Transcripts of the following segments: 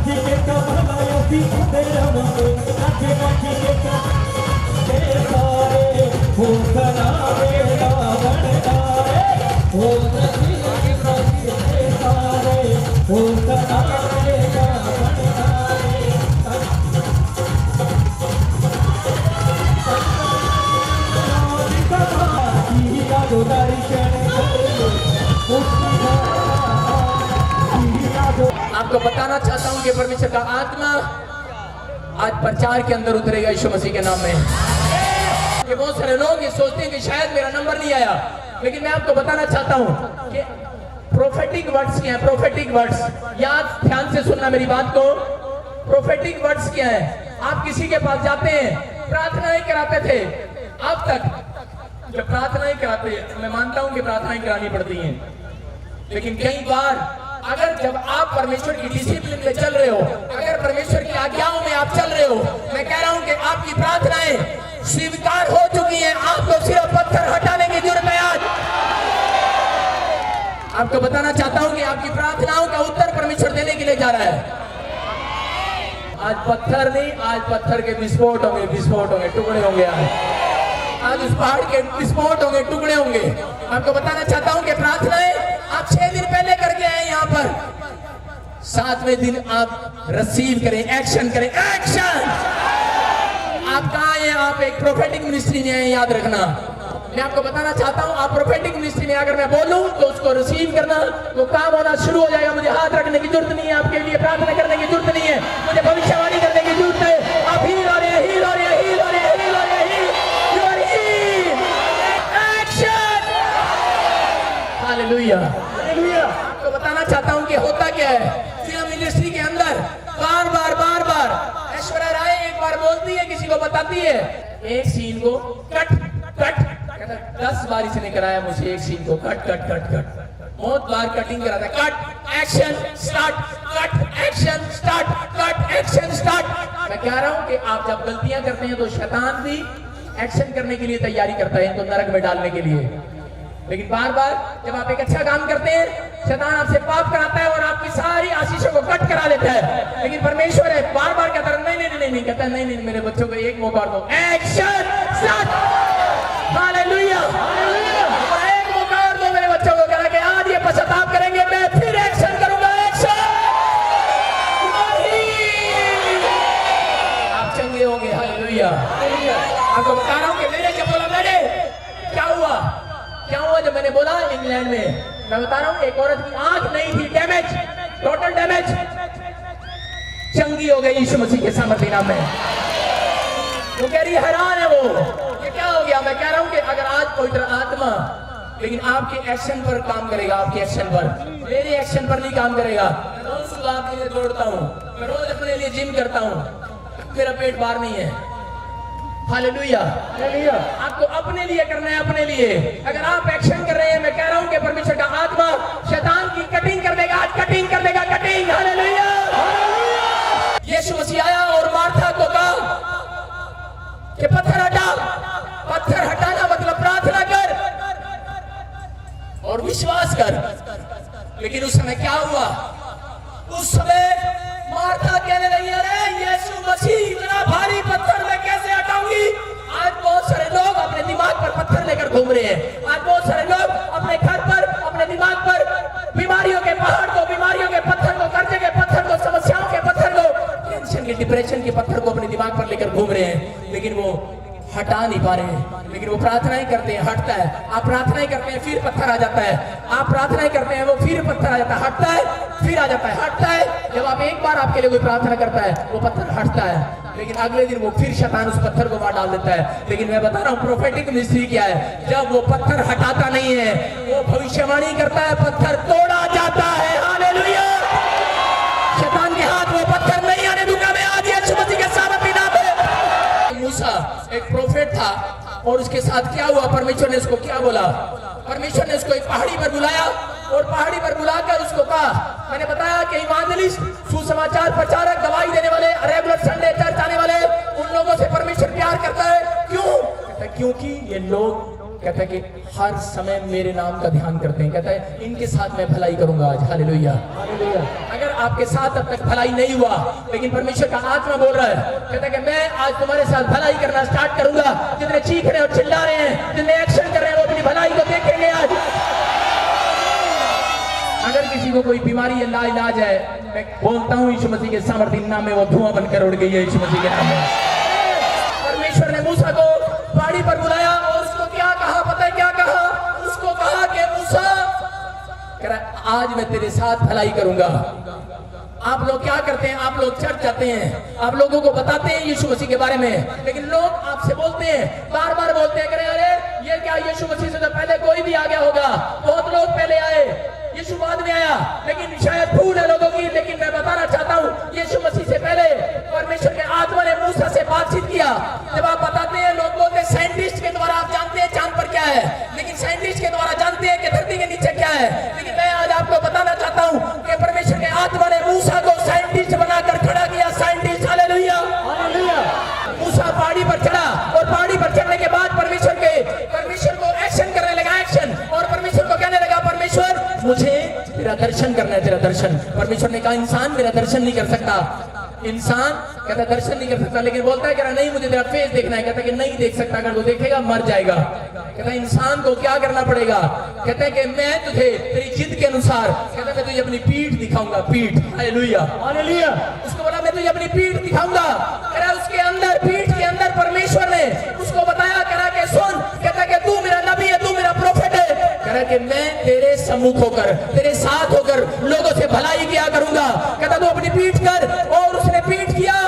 काठी के कमलायो भी तेरा मने काठी काठी के तारे हो करावे रावण तारे हो नदी के तारे हो करावे रावण तारे दो दर्शन आपको बताना चाहता हूं कि परमेश्वर का आत्मा आज प्रचार के अंदर उतरेगा यीशु मसीह के नाम में। कि बहुत सारे लोग ये सोचते हैं कि शायद मेरा नंबर नहीं आया, लेकिन मैं आपको बताना चाहता हूं कि प्रोफेटिक वर्ड्स क्या है। प्रोफेटिक वर्ड्स, याद ध्यान से सुनना मेरी बात को। प्रोफेटिक वर्ड्स क्या है? आप किसी के पास जाते हैं, प्रार्थनाएं कराते थे, अब तक जब प्रार्थनाएं कराते हैं, मैं मानता हूं कि प्रार्थनाएं करानी पड़ती हैं, लेकिन कई बार अगर जब आप परमेश्वर की डिसिप्लिन में चल रहे हो, अगर परमेश्वर की आज्ञाओं में आप चल रहे हो, मैं कह रहा हूं कि आपकी प्रार्थनाएं स्वीकार हो चुकी हैं। आपको सिर्फ पत्थर हटाने की जरूरत है। आज आपको बताना चाहता हूं कि आपकी प्रार्थनाओं का उत्तर परमेश्वर देने के लिए जा रहा है। आज पत्थर नहीं, आज पत्थर के विस्फोट होंगे, विस्फोट होंगे, टुकड़े होंगे। आज उस पहाड़ के विस्फोट होंगे, टुकड़े होंगे। आपको बताना चाहता हूं कि प्रार्थनाएं आप 6 दिन पहले करके आए यहाँ पर, 7वें दिन आप रिसीव करें, एक्शन करें। एक्शन! आप कहाँ हैं? आप एक प्रोफेटिक मिनिस्ट्री में हैं, याद रखना। मैं आपको बताना चाहता हूं, आप प्रोफेटिक मिनिस्ट्री में अगर मैं बोलूं तो उसको रिसीव करना, तो काम होना शुरू हो जाएगा। मुझे हाथ रखने की जरूरत नहीं है, आपके लिए प्रार्थना करने की जरूरत नहीं है, मुझे भविष्यवाणी करने की जरूरत है। आप हील हो रहे हैं, हील हो रहे हैं, हील हो रहे हैं, हील हो रहे हैं, हालेलुया। आपको बताना चाहता हूं कि होता क्या है फिल्म इंडस्ट्री के अंदर। बार बार ऐश्वर्या राय एक बार बोलती है, किसी को बताती है, एक सीन को कट कट, 10 बार इसने कराया मुझे एक सीन को कट कट कट कट, बहुत बार कटिंग कराता है। Cut, action, start, cut, action, start, cut, action, start. मैं कह रहा हूं कि आप जब गलतियां करते हैं तो शैतान भी एक्शन करने के लिए तैयारी करता है, तो नरक में डालने के लिए। लेकिन बार बार जब आप एक अच्छा काम करते हैं, शैतान आपसे पाप कराता है और आपकी सारी आशीषों को कट करा देता है। लेकिन परमेश्वर है बार बार कहता है नहीं कहता नहीं, मेरे बच्चों को एक मौका दो। एक्शन, स्टार्ट, हालेलुया, एक मौका और दो मेरे बच्चों को। कहा कि आज ये पश्चाताप करेंगे, मैं फिर एक्शन करूंगा। एक्शन! आप चंगे होंगे। हालेलुया। आपको बता रहा हूं कि मैंने जब बोला, मैंने क्या हुआ जब मैंने बोला इंग्लैंड में, मैं बता रहा हूं एक औरत की आंख नहीं थी, डैमेज, टोटल डैमेज, चंगी हो गई यीशु मसीह के सामर्थ्य नाम में। वो कह रही हैरान है, वो ये क्या हो गया। मैं कह रहा हूं कि अगर आज पवित्र आत्मा लेकिन आपके एक्शन पर काम करेगा, आपके एक्शन पर, मेरे एक्शन पर नहीं काम करेगा। मैं रोज सुबह आपके लिए दौड़ता हूं, मैं रोज अपने लिए जिम करता हूं, मेरा पेट बाहर नहीं है। हालेलुया। आपको अपने लिए करना है, अपने लिए। अगर आप एक्शन कर रहे हैं, मैं कह रहा हूं कि परमेश्वर का आत्मा शैतान की कटिंग कर देगा, आज कटिंग कर देगा, कटिंग। हालेलुया। यीशु मसीह आया और मार्था को कहा कि पत्थर हटा। पत्थर हटाना मतलब प्रार्थना कर और विश्वास कर। लेकिन उस समय क्या हुआ? उस समय मार्था कहने लगी, अरे यीशु मसीह इतना भारी पत्थर मैं कैसे हटाऊंगी। आज बहुत सारे लोग अपने दिमाग पर पत्थर लेकर घूम रहे हैं। आज बहुत सारे लोग अपने घर पर, अपने दिमाग पर बीमारियों के पहाड़ को, बीमारियों के पत्थर को, कर्जे के पत्थर को, समस्याओं के पत्थर को, टेंशन के, डिप्रेशन के पत्थर को अपने दिमाग पर लेकर घूम रहे हैं, लेकिन वो हटा नहीं पा रहे हैं। लेकिन वो प्रार्थनाएं करते हैं, हटता है। आप प्रार्थनाएं करते हैं, फिर पत्थर आ जाता है। आप प्रार्थनाएं करते हैं, वो फिर पत्थर आ जाता है, हटता है, फिर आ जाता है, हटता है। जब आप एक बार आपके लिए कोई प्रार्थना करता है, वो पत्थर हटता है, लेकिन अगले दिन वो फिर शैतान उस पत्थर को मार डाल देता है। लेकिन मैं बता रहा हूँ प्रोफेटिक मिनिस्ट्री क्या है। जब वो पत्थर हटाता नहीं है, वो भविष्यवाणी करता है, पत्थर तोड़ा जाता है। हालेलुया। शैतान के हाथ वो पत्थर नहीं आने दूंगा मैं आज यीशु मसीह के सामर्थ्य नाम में। मूसा एक प्रोफेट था और उसके साथ क्या हुआ? परमेश्वर ने उसको क्या बोला? परमेश्वर ने उसको एक पहाड़ी पर बुलाया और पहाड़ी पर बुलाकर उसको कहा, मैंने बताया कि इवांजेलिस्ट, सुसमाचार प्रचारक, दवाई देने वाले, रेगुलर संडे चर्च आने वाले, उन लोगों से परमेश्वर प्यार करता है। क्यों? कहता है क्योंकि ये लोग, कहता है कि हर समय मेरे नाम का ध्यान करते हैं। कहता है इनके साथ मैं भलाई करूंगा आज। हालेलुया। अगर आपके साथ अब तक भलाई नहीं हुआ, लेकिन परमेश्वर का आत्मा बोल रहा है, कहता है कि मैं आज तुम्हारे साथ भलाई करना स्टार्ट करूंगा। जितने चीख रहे और चिल्ला रहे हैं, जितने एक्शन कर रहे हैं, वो अपनी भलाई को देखेंगे आज। अगर किसी को कोई बीमारी या लाइलाज है, मैं बोलता हूं यीशु मसीह के सामर्थ्य नाम में वो धुआं बनकर उड़ गई है यीशु मसीह के नाम में। परमेश्वर ने मूसा को पहाड़ी पर बुलाया और उसको क्या कहा, पता है क्या कहा? उसको कहा कि मूसा, आज मैं तेरे साथ भलाई करूंगा। आप लोग क्या करते हैं? आप लोग चर्च जाते हैं, आप लोगों को बताते हैं यीशु मसीह के बारे में, लेकिन लोग आपसे बोलते हैं, बार बार बोलते हैं, अरे ये क्या, यीशु मसीह से तो पहले कोई भी आ गया होगा, बहुत लोग पहले आए, यीशु बाद में आया, लेकिन शायद भूल है लोगों की। लेकिन मैं बताना चाहता हूँ, यीशु मसीह से पहले परमेश्वर के आत्मा ने मूसा से बातचीत किया। जब आप बताते हैं, लोग बोलते हैं साइंटिस्ट के द्वारा आप जानते हैं चांद पर क्या है, लेकिन साइंटिस्ट के द्वारा जानते हैं कि धरती के नीचे क्या है। लेकिन मैं आज आपको बताना चाहता हूँ कि परमेश्वर के आत्मा ने मूसा को साइंटिस्ट बनाकर खड़ा किया। Scientist, hallelujah, hallelujah. मूसा पहाड़ी पर चढ़ा और पहाड़ी पर चढ़ने के बाद परमेश्वर को एक्शन करने लगा, एक्शन, और परमेश्वर को कहने लगा, परमेश्वर मुझे तेरा दर्शन करना है, तेरा दर्शन। परमेश्वर ने कहा, इंसान मेरा दर्शन नहीं कर सकता। इंसान कहता दर्शन नहीं कर सकता, लेकिन बोलता है, कह रहा नहीं मुझे तेरा फेस देखना है। कहता है कि नहीं देख सकता, अगर वो देखेगा मर जाएगा। कहता है इंसान को क्या करना पड़ेगा? कहता है कि मैं तुझे तेरी जिद के अनुसार, कहता है मैं तुझे अपनी पीठ दिखाऊंगा, पीठ, हालेलुया, हालेलुया। उसको बोला मैं तुझे अपनी पीठ दिखाऊंगा। कह रहा उसके अंदर, पीठ के अंदर परमेश्वर ने उसको बताया, कह रहा कि सुन, कहता है कि तू मेरा नबी है, तू मेरा प्रोफेट है। कह रहा कि मैं तेरे सम्मुख होकर, तेरे साथ होकर लोगों से भलाई किया करूंगा। कहता तू अपनी पीठ कर, और उसने पीठ किया।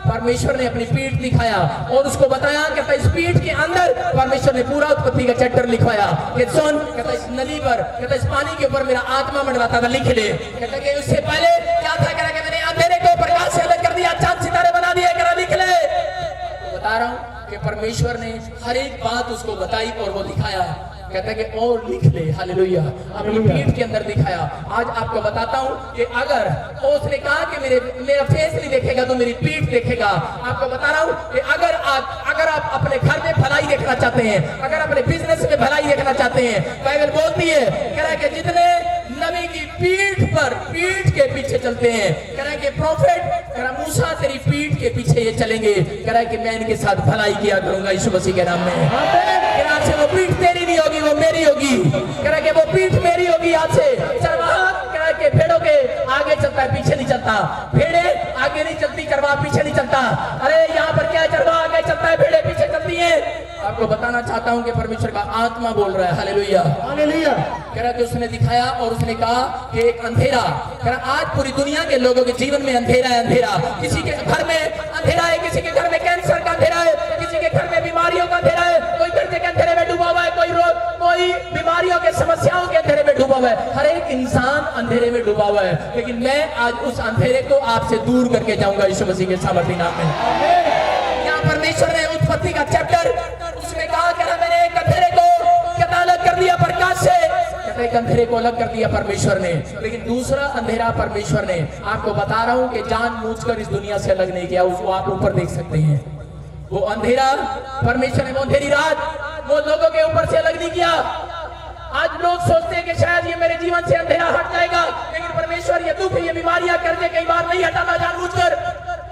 परमेश्वर ने अपनी पीठ दिखाया और उसको बताया, कहता इस पीठ के अंदर परमेश्वर ने पूरा उत्पत्ति का चैप्टर लिखवाया कि सुन, कहता इस नदी पर, कहता इस पानी के ऊपर मेरा आत्मा मंडराता था, लिख ले। कहता कि उससे पहले क्या था? कह रहा कि मैंने अंधेरे को प्रकाश से अलग कर दिया, चांद सितारे बना दिए, कह रहा लिख ले। तो बता रहा हूं कि परमेश्वर ने हर एक बात उसको बताई और वो दिखाया। कहता है कि और लिख ले, हालेलुया, अपनी पीठ के अंदर दिखाया। आज आपको बताता हूं कि अगर उसने कहा कि मेरा फेस नहीं देखेगा तो मेरी पीठ देखेगा। आपको बता रहा हूं कि अगर आप अपने घर में भलाई देखना चाहते हैं, अगर अपने बिजनेस में भलाई देखना चाहते हैं, बाइबल बोलती है, कह रहा है कि जितने नबी की पीठ पर, पीठ के पीछे चलते हैं, कह रहा है कि प्रॉफिट, कह रहा मूसा तेरी पीठ के पीछे ये चलेंगे। कह रहा है कि मैं इनके साथ भलाई किया करूंगा यीशु मसीह के नाम में। कह रहा है वो पीठ तेरी नहीं होगी, वो मेरी होगी। कह रहा है कि वो पीठ मेरी होगी। आज से चरवाहा, कह रहा है कि भेड़ों के आगे चलता है, पीछे नहीं चलता। भेड़े आगे नहीं चलती, चरवाहा पीछे नहीं चलता। अरे यहाँ पर क्या है? चरवाहा आगे चलता है, भेड़े पीछे चलती है। आपको बताना चाहता हूं कि परमेश्वर का आत्मा बोल रहा है, हालेलुया, हालेलुया। कह रहा कि उसने दिखाया और उसने कहा कि एक अंधेरा, कह रहा आज पूरी दुनिया के लोगों के जीवन में अंधेरा है, अंधेरा। किसी के घर में अंधेरा है, किसी के घर में कैंसर का अंधेरा है, किसी के घर में बीमारियों का अंधेरा है, कोई कर्जे के अंधेरे में डूबा हुआ है, कोई बीमारियों के समस्याओं के अंधेरे में डूबा हुआ है। हर एक इंसान अंधेरे में डूबा हुआ है, लेकिन मैं आज उस अंधेरे को आपसे दूर करके जाऊंगा यीशु मसीह के सामर्थ्य नाम में। यहाँ परमेश्वर ने उत्पत्ति का चैप्टर उसमें कहा, कह रहा मैंने एक अंधेरे को अलग कर दिया प्रकाश से। कहते एक अंधेरे को अलग कर दिया परमेश्वर ने, लेकिन दूसरा अंधेरा परमेश्वर ने, आपको बता रहा हूं कि जानबूझकर इस दुनिया से अलग नहीं किया। उसको आप ऊपर देख सकते हैं, वो अंधेरा परमेश्वर ने, वो अंधेरी रात वो लोगों के ऊपर से अलग नहीं किया। आज लोग सोचते हैं कि शायद ये मेरे जीवन से अंधेरा हट जाएगा, लेकिन परमेश्वर ये दुख, ये बीमारियां, कर्जे कई बार नहीं हटाता जानबूझकर।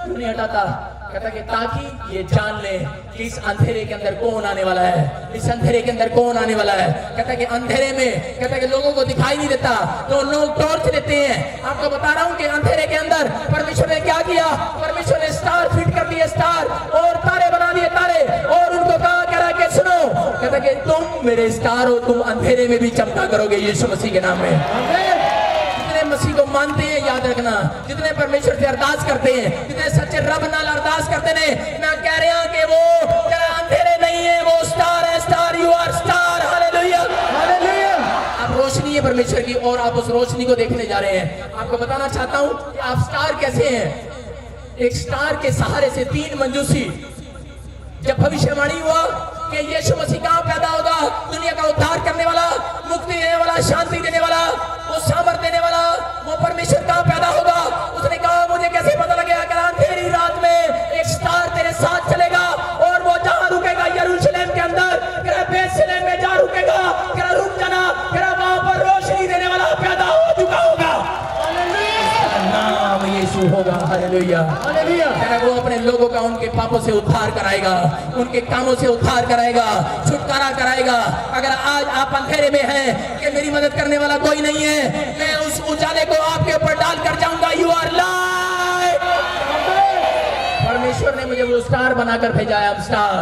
क्यों नहीं हटाता? कहता कि ताकि ये जान ले कि इस अंधेरे के अंदर कौन आने वाला है, इस अंधेरे के अंदर कौन आने वाला है। कहता कि अंधेरे में, कहता कि लोगों को दिखाई नहीं देता तो लोग टॉर्च लेते हैं। आपको बता रहा हूं कि अंधेरे के अंदर परमेश्वर ने क्या किया? परमेश्वर ने स्टार फिट कर दिए, स्टार, और तारे बना दिए, तारे, और उनको कहा, कह रहा कि सुनो, कहता कि तुम मेरे स्टार हो, तुम अंधेरे में भी चमका करोगे यीशु मसीह के नाम में। मसीह को मानते हैं, याद रखना, जितने परमेश्वर से अरदास करते हैं, जितने सच्चे रब नाल अरदास करते हैं, मैं कह रहा हूं कि वो जरा अंधेरे नहीं है, वो स्टार है, star, you are star, hallelujah, hallelujah. आप रोशनी है परमेश्वर की और आप उस रोशनी को देखने जा रहे हैं। आपको बताना चाहता हूं कि आप स्टार कैसे हैं। एक स्टार के सहारे से 3 मंजूसी, जब भविष्यवाणी हुआ कि यीशु मसीह कहां पैदा होगा, दुनिया का उद्धार करने वाला, मुक्ति देने वाला, शांति देने वाला, वो सामर्थ देने वाला, वो परमेश्वर कहां पैदा होगा, उसने कहा मुझे कैसे पता लगेगा? कहा अंधेरी रात में एक स्टार तेरे साथ चलेगा और वो जहां रुकेगा यरूशलेम के अंदर, कहा बेथलेहम में जा रुकेगा, कहा रुक जाना, कहा वहां पर रोशनी देने वाला पैदा हो चुका होगा। चालू होगा। Hallelujah hallelujah. वो अपने लोगों का उनके पापों से उद्धार कराएगा, उनके कामों से उद्धार कराएगा, छुटकारा कराएगा। अगर आज आप अंधेरे में हैं कि मेरी मदद करने वाला कोई नहीं है, मैं उस उजाले को आपके ऊपर डाल कर जाऊंगा। You are light. परमेश्वर ने मुझे वो स्टार बनाकर भेजा है। अब स्टार,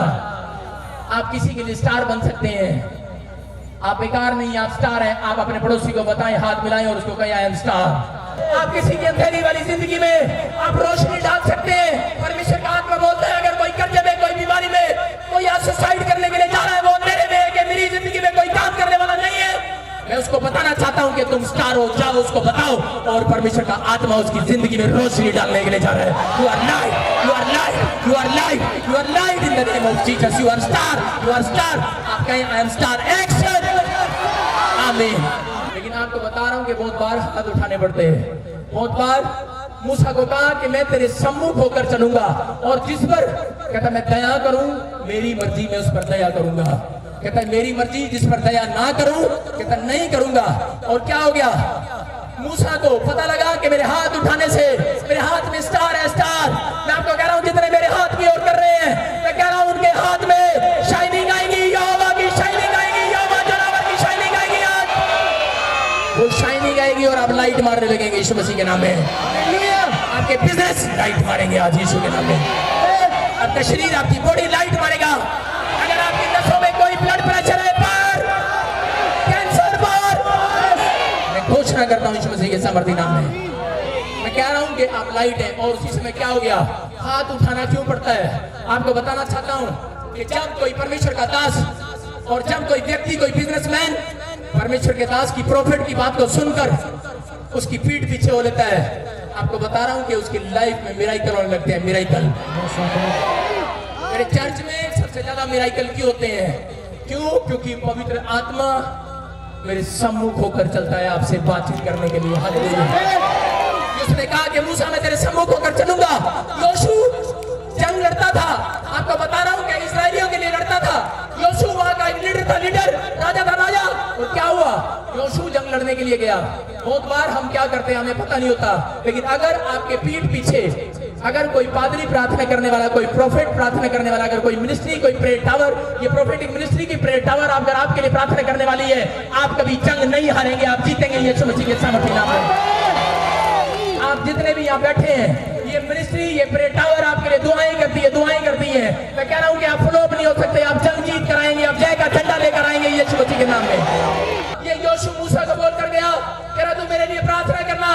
आप किसी के लिए स्टार बन सकते हैं। आप बेकार नहीं, आप स्टार हैं। आप अपने पड़ोसी को बताएं, हाथ मिलाएं और उसको कहें आई एम स्टार। आप किसी की अंधेरी वाली जिंदगी में आप रोशनी डाल सकते हैं। परमेश्वर का आत्मा बोलता है अगर कोई कर्जे में, कोई बीमारी में, कोई आज सुसाइड करने के लिए जा रहा है, वो अंधेरे में है कि मेरी जिंदगी में कोई काम करने वाला नहीं है, मैं उसको बताना चाहता हूं कि तुम स्टार हो, जाओ उसको बताओ। और परमेश्वर का आत्मा उसकी जिंदगी में रोशनी डालने के लिए जा रहा है। You are light, you are light, you are light, you are light in the name of Jesus. You are star, you are star. आप कहें आई एम स्टार। एक्शन। आमीन। लेकिन आपको बता रहा हूं कि बहुत बार हाथ उठाने पड़ते हैं। बहुत बार मूसा को कहा कि मैं तेरे सम्मुख होकर चलूंगा और जिस पर कहता मैं दया करूं, मेरी मर्जी में उस पर दया करूंगा। कहता मेरी मर्जी जिस पर दया ना करूं, कहता नहीं करूंगा। और क्या हो गया? मूसा को पता लगा कि मेरे हाथ उठाने से मेरे हाथ में स्टार है। स्टार, मैं आपको कह रहा हूं जितने मेरे हाथ की ओर कर रहे हैं, मैं कह रहा हूं उनके हाथ में शाइनिंग आएगी। यहोवा की शाइनिंग आएगी, यहोवा जनावर की शाइनिंग आएगी। आज वो शाइनिंग आएगी और आप लाइट मारने लगेंगे यीशु मसीह के नाम में। आपके बिजनेस लाइट मारेंगे आज यीशु के नाम में। आपका शरीर, आपकी बॉडी लाइट मारेगा। अगर आपकी नसों में कोई ब्लड प्रेशर है पर, कैंसर पर, मैं घोषणा करता हूं यीशु मसीह के सामर्थी नाम में, मैं कह रहा हूं कि आप लाइट है। और उसी समय क्या हो गया? हाथ उठाना क्यों पड़ता है? आपको बताना चाहता हूं कि जब कोई परमेश्वर का दास और जब कोई व्यक्ति, कोई बिजनेसमैन परमेश्वर के दास की, प्रॉफिट की बात को सुनकर उसकी पीठ पीछे हो लेता है, आपको बता रहा हूं कि उसकी लाइफ में मिराकल होने लगते हैं। मिराकल। मेरे चर्च में सबसे ज्यादा मिराकल क्यों होते हैं? क्यों? क्योंकि पवित्र आत्मा मेरे सम्मुख होकर चलता है आपसे बातचीत करने के लिए। हालेलुया। उसने कहा कि मूसा मैं तेरे सम्मुख होकर चलूंगा। योशू जंग लड़ता था। आपको बता रहा हूं कि इस्राएलियों के लिए लड़ता था। योशू वहां का लीडर था, लीडर, राजा था, राजा। और क्या हुआ? योशू जंग लड़ने के लिए गया। बहुत बार हम क्या करते हैं हमें पता नहीं होता, लेकिन अगर आपके पीठ पीछे अगर कोई पादरी प्रार्थना करने वाला, कोई प्रोफेट प्रार्थना करने वाला, अगर कोई मिनिस्ट्री, कोई प्रेयर टावर, ये प्रोफेटिक मिनिस्ट्री की प्रेयर टावर अगर आपके लिए प्रार्थना करने वाली है, आप कभी जंग नहीं हारेंगे, आप जीतेंगे यीशु मसीह के सामर्थी नाम में। आप जितने भी यहाँ बैठे हैं, ये मिनिस्ट्री, ये प्रेयर टावर आपके लिए दुआएं करती है, दुआएं करती है। मैं कह रहा हूँ कि आप फ्लॉप नहीं हो सकते, आप जंग जीत कराएंगे, आप जय का झंडा लेकर आएंगे यीशु मसीह के नाम में। ये योशू मूसा को बोल कर गया, कह रहा तू मेरे लिए प्रार्थना करना,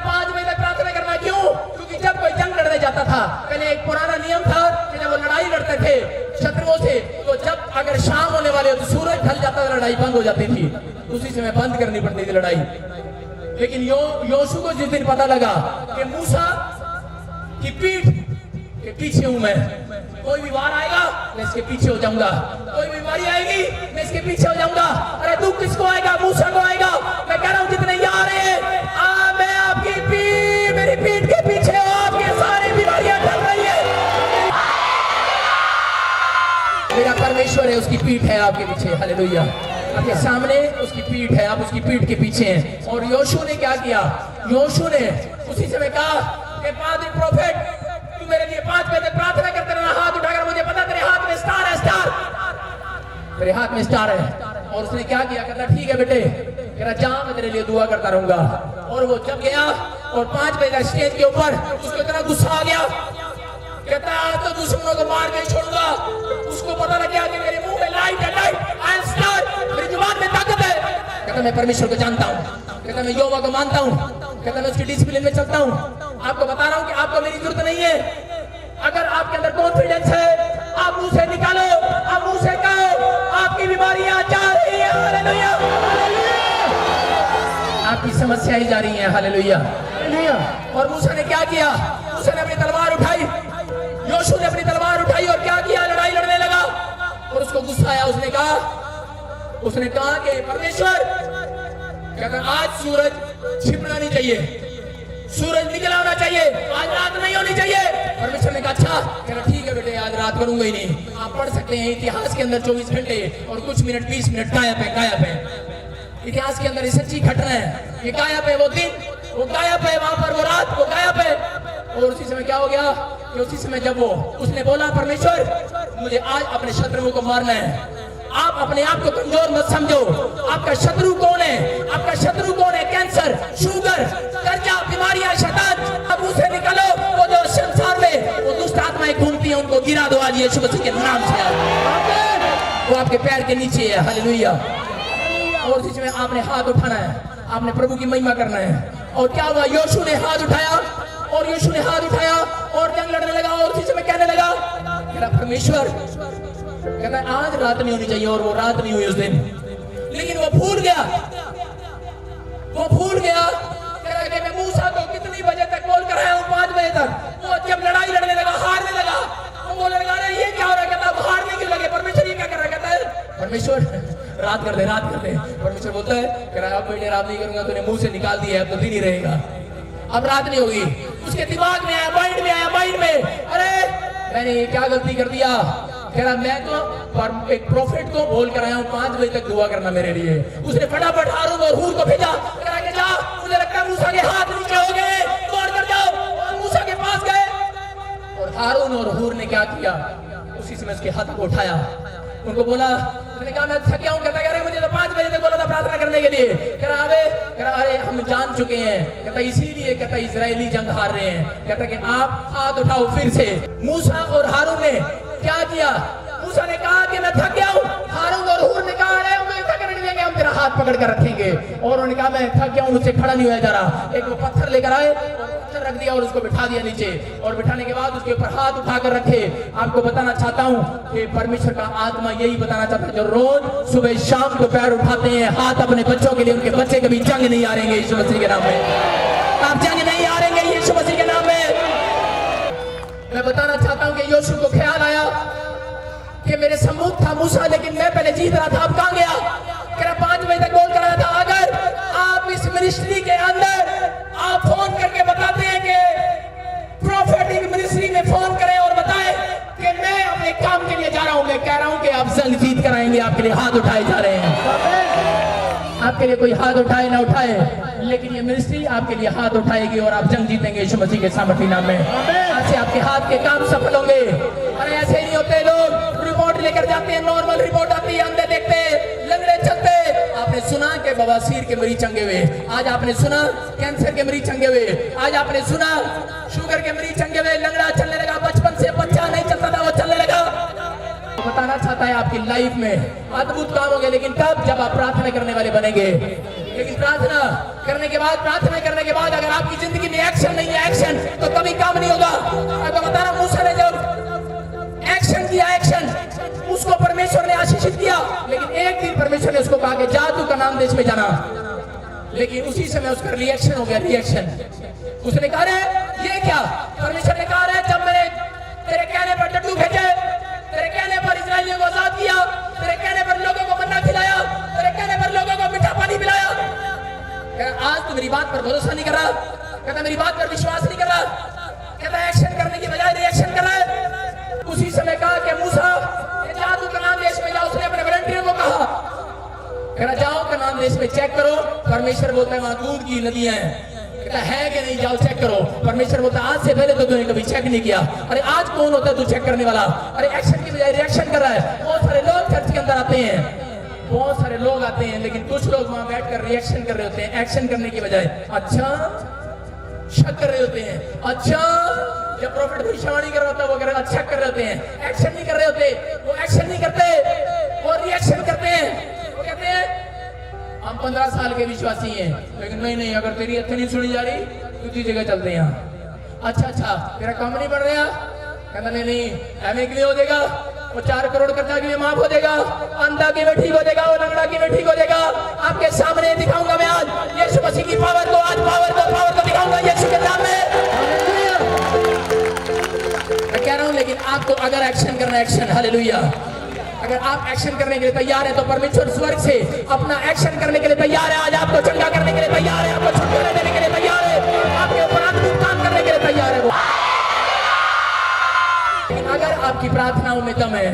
5 बजे तक प्रार्थना करना। क्यों? क्योंकि जब कोई जंग लड़ने जाता था, पहले एक पुराना नियम था कि जब वो लड़ाई लड़ते थे शत्रुओं से, तो जब अगर शाम होने वाले हो तो सूरज ढल जाता था, लड़ाई बंद हो जाती थी, उसी समय बंद करनी पड़ती थी लड़ाई। लेकिन योशू को जिस दिन पता लगा कि मूसा की पीठ के पीछे हूं मैं, कोई भी वार आएगा मैं इसके पीछे हो जाऊंगा, कोई बीमारी आएगी मैं इसके पीछे हो जाऊंगा। अरे दुख किसको आएगा? मूसा को आएगा। मैं कह रहा हूं जितने यहाँ आ रहे हैं, मैं आपकी पीठ, मेरी पीठ के पीछे हो, आपकी सारी बीमारियां टल रही है। मेरा परमेश्वर है, उसकी पीठ है आपके पीछे। हालेलुया। आपके सामने उसकी पीठ है, आप उसकी पीठ के पीछे हैं। और योशू ने क्या किया? योशू ने उसी समय कहा कि पादरी प्रोफेट तू मेरे लिए 5 बजे तक प्रार्थना करते रहना, हाथ उठाकर, मुझे पता तेरे हाथ में स्टार है, स्टार, तेरे हाथ में स्टार है। और उसने क्या किया? कहता ठीक है बेटे, कहता जा मैं तेरे लिए दुआ करता रहूंगा। और वो जब गया और 5 बजे तक स्टेज के ऊपर, उसको इतना गुस्सा आ गया, कहता आज तो दुश्मनों को मार के छोड़ूंगा। उसको पता लग गया कि मेरे मुंह में लाइट है, लाइट, आई एम स्टार, मेरी जुबान में ताकत है। कहता मैं परमेश्वर को जानता हूँ, कहता मैं यहोवा को मानता हूँ, कहता मैं उसकी डिसिप्लिन में चलता हूँ। आपको बता रहा हूँ कि आपको मेरी जरूरत नहीं है। अगर आपके अंदर कॉन्फिडेंस है, आप मुंह से निकालो, आप मुंह से कहो, आपकी बीमारियां जा रही है। हालेलुया। आपकी समस्याएं जा रही हैं। हालेलुया। और मूसा ने क्या किया? मूसा ने अपनी तलवार उठाई, योशू ने अपनी तलवार उठाई और क्या किया? लड़ाई लड़ने लगा। और उसको गुस्सा आया, उसने कहा कि परमेश्वर, कहता आज सूरज छिपना नहीं चाहिए, सूरज निकला होना चाहिए, आज रात नहीं होनी चाहिए। परमेश्वर ने कहा अच्छा, कहना ठीक है बेटे, आज रात करूंगा ही नहीं। आप पढ़ सकते हैं इतिहास के अंदर 24 घंटे और कुछ मिनट, 20 मिनट गायब है, गायब है। इतिहास के अंदर ये सच्ची घटना है। ये गायब है वो दिन वो गायब है वहां पर, वो रात वो गायब है। और उसी समय क्या हो गया कि उसी समय जब वो उसने बोला परमेश्वर मुझे आज अपने शत्रुओं को मारना है, आप अपने आप को कमजोर मत समझो। आपका शत्रु कौन है? आपका शत्रु कौन है? कैंसर, शुगर, कर्जा, बीमारियां, शैतान, अब उसे निकालो। वो जो संसार में वो दुष्ट आत्माएं घूमती हैं उनको गिरा दो आज यीशु मसीह के नाम से। वो आपके पैर के नीचे है। हालेलुया। और इसी में आपने हाथ उठाना है, आपने प्रभु की महिमा करना है। और क्या हुआ? यीशु ने हाथ उठाया और यीशु ने हाथ उठाया और जंग लड़ने लगा। और इसी में कहने लगा परमेश्वर कहता है आज रात नहीं होनी चाहिए, और वो रात नहीं हुई उस दिन। लेकिन वो भूल गया, वो भूल गया कि मैं मूसा को कितनी बजे तक कॉल कर रहा हूं, 5 बजे तक। वो जब लड़ाई लड़ने लगा, हारने लगा, वो बोलने लगा अरे ये क्या हो रहा है? कहता हारने क्यों लगे? परमेश्वर ये क्या कर रहा है? कहता है परमेश्वर रात कर दे, रात कर दे। परमेश्वर बोलता है कह रहा है अब बेटे रात नहीं करूंगा, तूने मुंह से निकाल दिया, अब तो दिन ही रहेगा, अब रात नहीं होगी। उसके दिमाग में आया, माइंड में आया, माइंड में अरे मैंने ये क्या गलती कर दिया। कह रहा मैं तो एक प्रोफेट को बोल कर आया हूँ 5 बजे तक दुआ करना मेरे लिए। उसने फटाफट हारून और हूर को भेजा। कह रहा जा, मुझे लगता है मूसा के हाथ नीचे हो गए, दौड़ कर जाओ। और मूसा के पास गए और हारून और हूर ने क्या किया? उसी समय उसके हाथ को उठाया, उनको बोला, उसने कहा मैं थका हूँ। कहता अरे मुझे तो 5 बजे तक बोला था प्रार्थना करने के लिए। कह रहा अरे हम जान चुके हैं। कहता इसीलिए कहता इजरायली जंग हार रहे हैं। कहता कि आप हाथ उठाओ फिर से। मूसा और हारून ने क्या किया? मूसा ने कहा कि मैं थक गया हूं। हारून और हूर ने कहा अरे हमें थकने नहीं देंगे, हम तेरा हाथ पकड़ कर रखेंगे। और उन्होंने कहा मैं थक गया हूं, मुझसे खड़ा नहीं हुआ जा रहा। एक वो पत्थर लेकर आए और पत्थर रख दिया और उसको बिठा दिया नीचे। और बिठाने के बाद उसके ऊपर हाथ उठाकर रखे। आपको बताना चाहता हूं कि परमेश्वर का आत्मा यही बताना चाहता है, जो रोज सुबह शाम को पैर उठाते हैं हाथ अपने बच्चों के लिए, उनके बच्चे कभी जंग नहीं हारेंगे यीशु मसीह के नाम में। आप जंग नहीं हारेंगे यीशु मसीह के नाम में। मैं बताना चाहता हूं कि यीशु को ख्याल आया कि मेरे सम्मुख था मूसा, लेकिन मैं पहले जीत रहा था, अब कहां गया? कह 5 बजे तक बोल कर रहा था। अगर आप इस मिनिस्ट्री के अंदर आप फोन करके बताते हैं कि प्रोफेटिक मिनिस्ट्री में फोन करें और बताएं कि मैं अपने काम के लिए जा रहा हूं, मैं कह रहा हूं कि आप जंग जीत कर आएंगे। आपके लिए हाथ उठाए जा रहे हैं, आपके लिए कोई हाथ उठाए ना उठाए, लेकिन ये मिनिस्ट्री आपके लिए हाथ उठाएगी और आप जंग जीतेंगे यीशु मसीह के सामर्थ्य नाम में। आज से आपके हाथ के काम सफल होंगे। अरे ऐसे ही नहीं होते, लोग रिपोर्ट लेकर जाते हैं, नॉर्मल रिपोर्ट आती है, अंधे देखते, लंगड़े चलते। आपने सुना कि बवासीर के मरीज चंगे हुए, आज आपने सुना कैंसर के मरीज चंगे हुए, आज आपने सुना शुगर के मरीज चंगे हुए, लंगड़ा चलने लगा, बचपन से बच्चा नहीं चलता था वो चलने लगा। बताना चाहता है आपकी लाइफ में अद्भुत काम होंगे, लेकिन कब? जब आप प्रार्थना करने वाले बनेंगे। लेकिन प्रार्थना करने के बाद अगर आपकी जिंदगी में एक्शन नहीं है, एक्शन तो कभी काम नहीं होगा। मैं तो बता रहा हूं, मूसा ने जब एक्शन किया, एक्शन उसको परमेश्वर ने आशीषित किया, लेकिन एक दिन परमेश्वर ने उसको कहा कि जा तू कनान देश में जाना। लेकिन उसी समय उसका रिएक्शन हो गया, रिएक्शन। उसने कहा ये क्या? परमेश्वर ने कहा जब मैंने तेरे कहने पर डड्डू भेजे, तेरे कहने पर इस्राएलियों को आजाद किया, तेरे कहने पर लोगों को मन्ना खिलाया, तेरे कहने पर लोगों को मीठा पानी पिलाया, आज तू मेरी बात पर भरोसा नहीं कर रहा। कहता मेरी बात पर विश्वास नहीं कर रहा। कहता एक्शन करने की बजाय रिएक्शन कर रहा है। उसी समय कहा कि मूसा जा तू कनान देश में जा। उसने अपने वॉलंटियर को कहा, कहता जाओ कनान देश में चेक करो। परमेश्वर बोलता है वहां दूध की नदियां हैं। कहता है कि नहीं, जाओ चेक करो। परमेश्वर बोलता आज से पहले तो तूने कभी चेक नहीं किया। अरे आज कौन होता है तू चेक करने वाला? अरे एक्शन की बजाय रिएक्शन कर रहा है। बहुत सारे लोग चर्च के अंदर आते हैं, बहुत सारे लोग आते हैं, लेकिन कुछ लोग वहां बैठकर रिएक्शन कर रहे होते हैं, एक्शन करने की बजाय अच्छा शक कर रहे होते हैं। अच्छा जब प्रॉफिट भविष्यवाणी कर रहा होता है वो कर अच्छा कर रहे होते हैं, एक्शन नहीं कर रहे होते। वो एक्शन नहीं करते, वो रिएक्शन करते हैं। वो कहते हैं हम 15 साल के विश्वासी हैं, लेकिन नहीं अगर तेरी अच्छी नहीं सुनी जा रही दूसरी जगह चलते हैं। अच्छा तेरा काम नहीं बढ़ रहा? कहता नहीं एमए के लिए हो जाएगा, वो 4 करोड़ कर्जा के लिए माफ हो जाएगा, अंधा की भी ठीक हो जाएगा, वो लंगड़ा की भी ठीक हो जाएगा। आपके सामने दिखाऊंगा मैं आज यीशु मसीह की पावर को, आज पावर को दिखाऊंगा यीशु के नाम में। मैं कह रहा हूं, लेकिन आपको अगर एक्शन करना, एक्शन, हालेलुया। अगर आप एक्शन करने के लिए तैयार है तो परमेश्वर स्वर्ग से अपना एक्शन करने के लिए तैयार है। आज आपको चंगा करने के लिए तैयार है, आपको छुटकारा देने के लिए तैयार है, आपके ऊपर अद्भुत काम करने के लिए तैयार है वो। लेकिन अगर आपकी प्रार्थनाओं में दम है,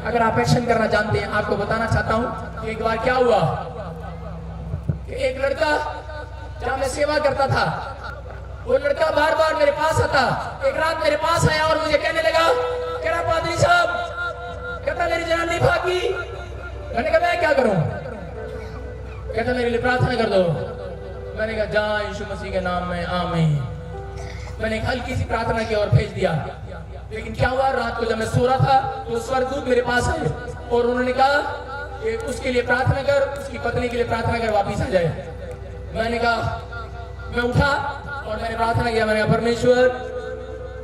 अगर आप एक्शन करना जानते हैं, आपको बताना चाहता हूं कि एक बार क्या हुआ कि एक लड़का जहाँ मैं सेवा करता था। वो लड़का बार बार मेरे पास आता। एक रात मेरे पास आया और मुझे कहने लगा, कह रहा पादरी साहब, कहता मेरी जनानी भागी। मैंने कहा मैं क्या करूं? कहता मेरे लिए प्रार्थना कर दो। मैंने कहा जा यीशु मसीह के नाम में आमीन। मैंने हल्की सी प्रार्थना की और भेज दिया। लेकिन क्या हुआ, रात को जब मैं सो रहा था तो स्वर्गदूत मेरे पास आए और उन्होंने कहा कि उसके लिए प्रार्थना कर, उसकी पत्नी के लिए प्रार्थना कर, वापिस आ जाए। मैंने कहा, मैं उठा और मैंने प्रार्थना किया। मैंने कहा परमेश्वर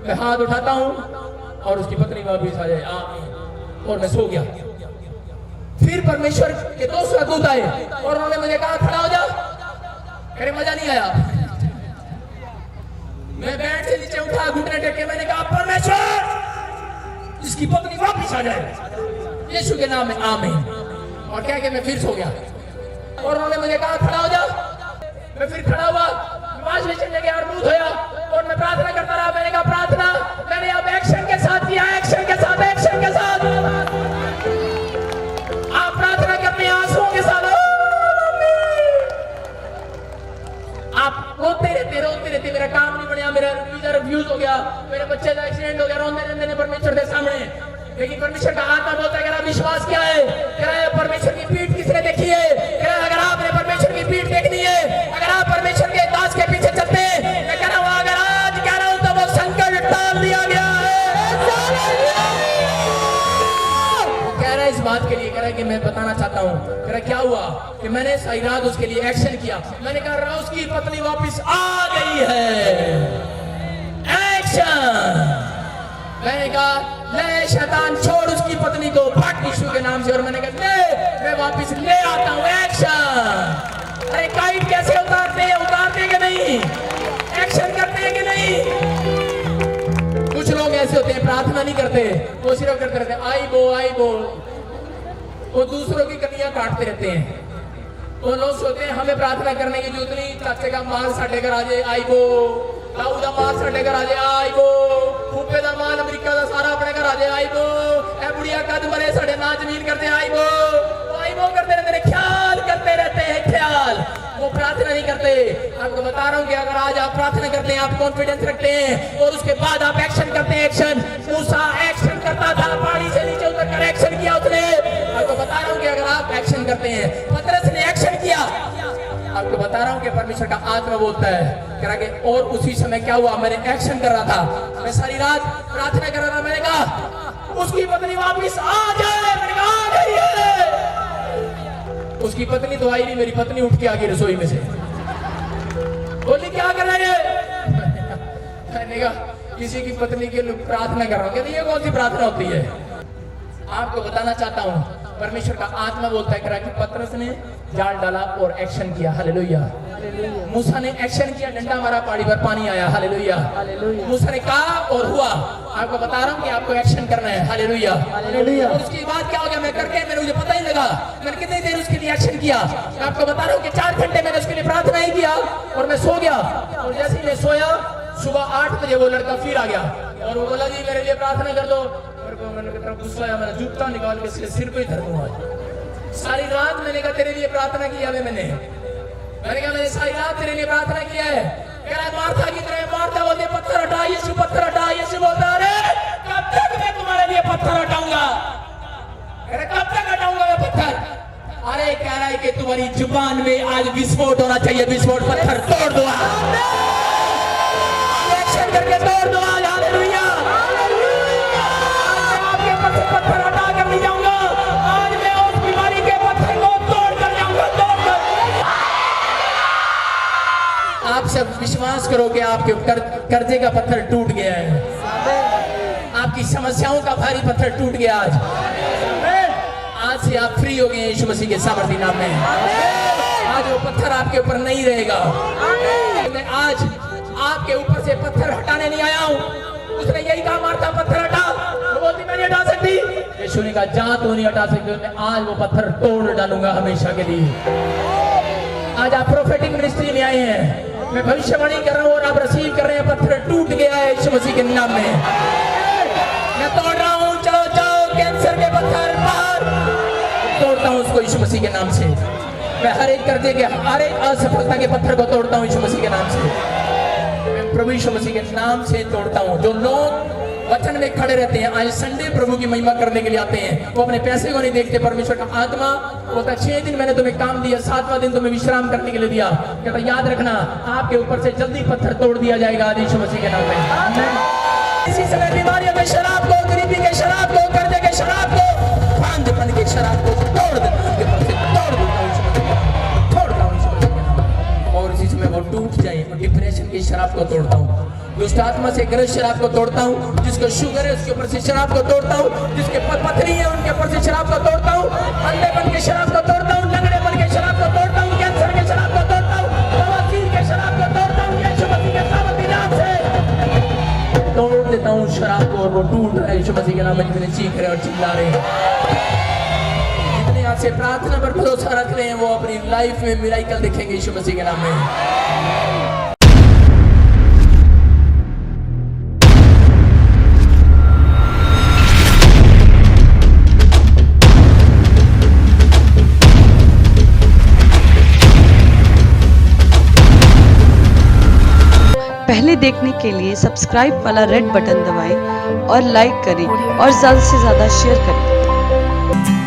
मैं हाथ उठाता हूं और उसकी पत्नी वापिस आ जाए, आमीन। और मैं सो गया। फिर परमेश्वर के दो स्वर्गदूत आए और उन्होंने मुझे कहा खड़ा हो जा। अरे मजा नहीं आया। मैं बेड से नीचे उठा, घुटने टेक के मैंने कहा परमेश्वर इसकी पत्नी वापिस आ जाए यीशु के नाम में, आमीन। और क्या कि मैं फिर सो गया और उन्होंने मुझे कहा खड़ा हो जा। मैं फिर खड़ा हुआ, वाश बेसिन में गया और मुंह धोया और मैं प्रार्थना करता रहा। मैंने कहा प्रार्थना मैंने अब एक्शन के साथ किया, एक्शन के साथ, एक्शन के साथ। आप प्रार्थना करते हैं आंसुओं के साथ। आप रोते रहते, मेरा काम नहीं बढ़िया, मेरा वीजा रिफ्यूज हो गया, मेरे बच्चे का एक्सीडेंट हो गया, रोते रहते परमेश्वर के सामने। लेकिन परमेश्वर का आत्मा बोलता है, अगर विश्वास क्या है, परमेश्वर की पीठ किसने देखी है? अगर आपने परमेश्वर की पीठ देखनी है, अगर आप परमेश्वर के दास के पीछे चलते हैं, मैं कह रहा हूं अगर आज कह रहा हूं तो वो संकट टाल दिया गया है। वो कह रहा है इस बात के लिए, कह रहा है कि मैं बताना चाहता हूं। कह रहा क्या हुआ कि मैंने सारी रात उसके लिए एक्शन किया। मैंने कहा उसकी पत्नी वापिस आ गई है, एक्शन। मैंने कहा ले शैतान छोड़ उसकी पत्नी को, भाग यीशु के नाम से। और मैंने कहा ले मैं वापिस ले आता हूं, एक्शन। अरे काइट कैसे उतारते हैं, उतारते कि नहीं? एक्शन करते हैं कि नहीं? कुछ लोग ऐसे होते हैं प्रार्थना नहीं करते, वो सिर्फ करते रहते हैं आई बो। वो दूसरों की कमियां काटते रहते हैं। वो लोग सोचते हैं हमें प्रार्थना करने की जरूरत नहीं, चाचे का माल साढ़े घर आ जाए, आई बो। ताऊ का माल साढ़े घर आ जाए, आई बो। फूफे का माल अमेरिका का सारा अपने घर आ जाए, आई बो। ए बुढ़िया कद मरे साढ़े ना जमीन करते, आई बो। आई बो करते रहते हैं, ख्याल करते रहते हैं, ख्याल। वो प्रार्थना नहीं करते। आपको बता रहा हूँ कि अगर आज आप प्रार्थना करते हैं, आप कॉन्फिडेंस रखते हैं और उसके बाद आप एक्शन करते हैं, एक्शन। मूसा एक्शन करता था, पहाड़ी से नीचे उतरकर एक्शन किया उसने। आपको बता रहा हूँ कि अगर आप एक्शन करते हैं, पतरस ने एक्शन किया। आपको बता रहा हूँ कि परमेश्वर का आत्मा बोलता है, कह रहा कि और उसी समय क्या हुआ, मैंने एक्शन कर रहा था। मैं सारी रात प्रार्थना कर रहा था। मैंने कहा उसकी पत्नी वापिस आ जाए। मैंने कहा आ गई है। उसकी पत्नी तो आई नहीं, मेरी पत्नी उठ के आ गई रसोई में से। बोली क्या कर रहे हैं? मैंने कहा किसी की पत्नी के लिए प्रार्थना कर रहा हूँ। कहते ये कौन सी प्रार्थना होती है? आपको बताना चाहता हूँ परमेश्वर का आत्मा बोलता है कि पतरस ने जाल डाला और एक्शन किया, हालेलुया। मूसा ने एक्शन किया, डंडा मारा, पहाड़ी पर पानी आया, हालेलुया। मूसा ने कहा और हुआ। आपको बता रहा हूँ कि आपको एक्शन करना है, हालेलुया। और उसके बाद क्या हो गया, मैं करके मेरे मुझे पता ही लगा मैंने कितनी देर उसके लिए एक्शन किया। मैं आपको बता रहा हूँ कि 4 घंटे मैंने उसके लिए प्रार्थना ही किया और मैं सो गया। और जैसे ही मैं सोया, सुबह 8 बजे वो लड़का फिर आ गया और वो बोला जी मेरे लिए प्रार्थना कर दो। मैंने गुस्सा आया, मैंने जूता निकाल के सिर पे धर दूंगा। सारी रात मैंने कहा तेरे लिए प्रार्थना किया है। मैंने कहा मैंने सारी रात तेरे लिए प्रार्थना किया है। कह रहा है मार्था की तरह, मार्था बोलती है पत्थर हटा, यीशु पत्थर हटा। यीशु बोलता है अरे कब तक मैं तुम्हारे लिए पत्थर हटाऊंगा? अरे कब तक हटाऊंगा मैं पत्थर? अरे कह रहा है कि तुम्हारी जुबान में आज विस्फोट होना चाहिए, विस्फोट। पत्थर तोड़ दो, एक्शन करके तोड़ दो आज, हालेलुया। पत्थर हटा कर नहीं जाऊंगा, आज मैं उस बीमारी के पत्थर को तोड़ कर जाऊंगा, तोड़। आप सब विश्वास करो कि आपके कर्जे का पत्थर टूट गया है, आपकी समस्याओं का भारी पत्थर टूट गया। आज से आप फ्री हो गए यीशु मसीह के सामर्थी नाम में। आज वो पत्थर आपके ऊपर नहीं रहेगा। मैं आज आपके ऊपर से पत्थर हटाने नहीं आया हूँ। उसने यही कहा मार्था पत्थर हटा, वो बोलती मैं नहीं हटा सकती। यीशु ने कहा जहां तू नहीं हटा सकती, मैं आज वो पत्थर तोड़ डालूंगा हमेशा के लिए। आज आप प्रोफेटिक मिनिस्ट्री में आए हैं, मैं भविष्यवाणी कर रहा हूँ और आप रिसीव कर रहे हैं। पत्थर टूट गया है यीशु मसीह के नाम में। मैं तोड़ रहा हूँ, चलो जाओ कैंसर के पत्थर बाहर, तोड़ता हूँ उसको यीशु मसीह के नाम से। मैं हर एक कर्जे के, हर एक असफलता के पत्थर को तोड़ता हूँ यीशु मसीह के नाम से। मैं प्रभु यीशु मसीह के नाम से तोड़ता हूँ। जो लोग वचन में खड़े रहते हैं, आज संडे प्रभु की महिमा करने के लिए आते हैं, वो अपने पैसे को नहीं देखते। परमेश्वर का आत्मा बोलता 6 दिन मैंने तुम्हें काम दिया, 7वां दिन तुम्हें विश्राम करने के लिए दिया। कहता याद रखना आपके ऊपर से जल्दी पत्थर तोड़ दिया जाएगा आज यीशु मसीह के नाम में। इसी समय बीमारियों के शराब को, गरीबी के शराब को, कर्जे के शराब को, बांझपन के शराब को तोड़ देता हूं, उनके ऊपर से तोड़ देता हूं यीशु मसीह के नाम, तोड़ता हूं यीशु मसीह के नाम। और इसी समय वो टूट जाए। और डिप्रेशन की शराब को तोड़ता हूं, दुष्ट आत्मा से ग्रस्त शराब को तोड़ता हूँ, जिसको शुगर है उसके ऊपर से शराब को तोड़ता हूँ, जिसके पथरी है उनके ऊपर से शराब को तोड़ता हूँ, अंधेपन के शराब को तोड़ता हूँ, लंगड़ेपन के शराब को तोड़ता हूँ, कैंसर के शराब को तोड़ता हूँ, बवासीर के शराब को तोड़ता हूँ। यीशु मसीह के सामर्थ्य नाम से तोड़ देता हूँ शराब को। और वो टूट रहा है यीशु मसीह के नाम में। जितने चीख रहे और चिल्ला रहे, जितने आपसे प्रार्थना पर भरोसा रख रहे हैं, वो अपनी लाइफ में मिराकल देखेंगे यीशु मसीह के नाम में। पहले देखने के लिए सब्सक्राइब वाला रेड बटन दबाएं और लाइक करें और ज़्यादा से ज़्यादा शेयर करें।